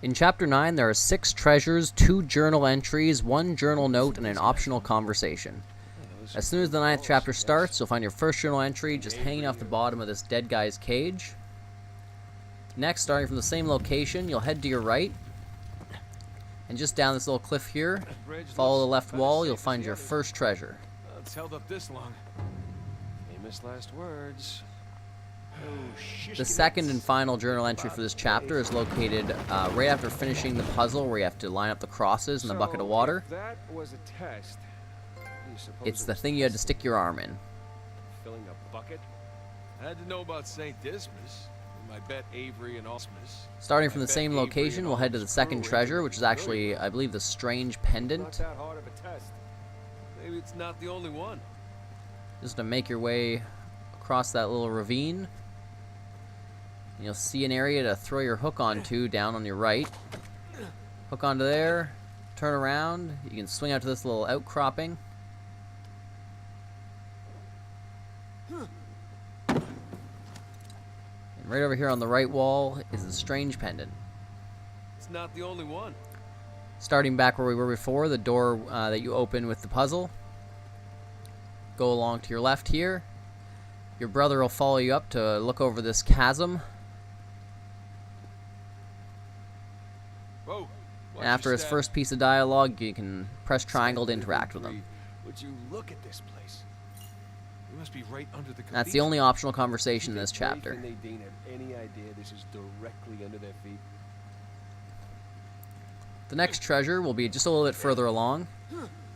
In Chapter 9, there are 6 treasures, 2 journal entries, 1 journal note, and an optional conversation. As soon as the 9th chapter starts, you'll find your first journal entry just hanging off the bottom of this dead guy's cage. Next, starting from the same location, you'll head to your right, and just down this little cliff here, follow the left wall, you'll find your first treasure. It's held up this long. Famous last words. The second and final journal entry for this chapter is located right after finishing the puzzle where you have to line up the crosses in the bucket of water. That was a test. It's the thing you had to stick your arm in. Filling a bucket? I had to know about St. Dismas. I bet Avery and Osmus. Starting from the same location, we'll head to the second treasure, which is actually, I believe, the strange pendant. Not that hard of a test. Maybe it's not the only one. Just to make your way across that little ravine. You'll see an area to throw your hook onto down on your right. Hook onto there, turn around, you can swing out to this little outcropping. And right over here on the right wall is the strange pendant. It's not the only one. Starting back where we were before, the door that you open with the puzzle. Go along to your left here. Your brother will follow you up to look over this chasm. Whoa, And after his first piece of dialogue, you can press triangle to interact with him. Would you look at this place? We must be right under the That's the only optional conversation in this chapter. They don't have any idea this is directly under their feet. The next treasure will be just a little bit further along.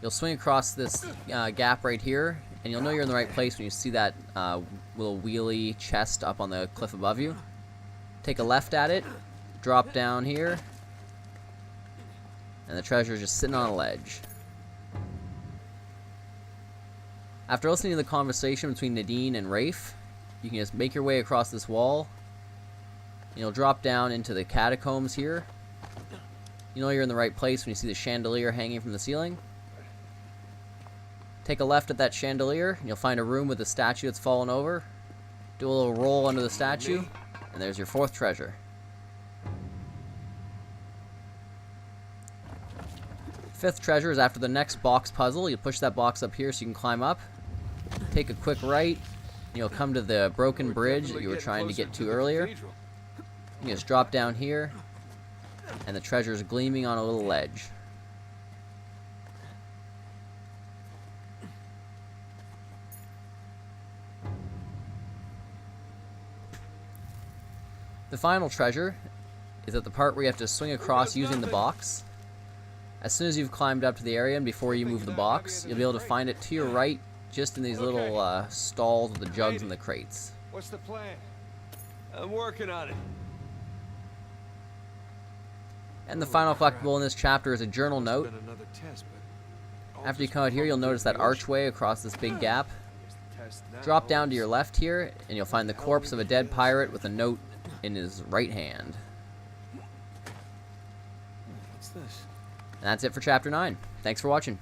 You'll swing across this gap right here, and you'll know you're in the right place when you see that little wheelie chest up on the cliff above you. Take a left at it, drop down here, and the treasure is just sitting on a ledge. After listening to the conversation between Nadine and Rafe, you can just make your way across this wall. And you'll drop down into the catacombs here. You know you're in the right place when you see the chandelier hanging from the ceiling. Take a left at that chandelier, and you'll find a room with a statue that's fallen over. Do a little roll under the statue, and there's your 4th treasure. Fifth treasure is after the next box puzzle. You push that box up here so you can climb up. Take a quick right, and you'll come to the broken bridge that you were trying to get to earlier. You just drop down here, and the treasure is gleaming on a little ledge. The final treasure is at the part where you have to swing across using the box. As soon as you've climbed up to the area and before you move the box, you'll be able to find it to your right, just in these little stalls with the jugs and the crates. What's the plan? I'm working on it. And the final collectible in this chapter is a journal note. After you come out here, you'll notice that archway across this big gap. Drop down to your left here, and you'll find the corpse of a dead pirate with a note in his right hand. What's this? And that's it for Chapter 9. Thanks for watching.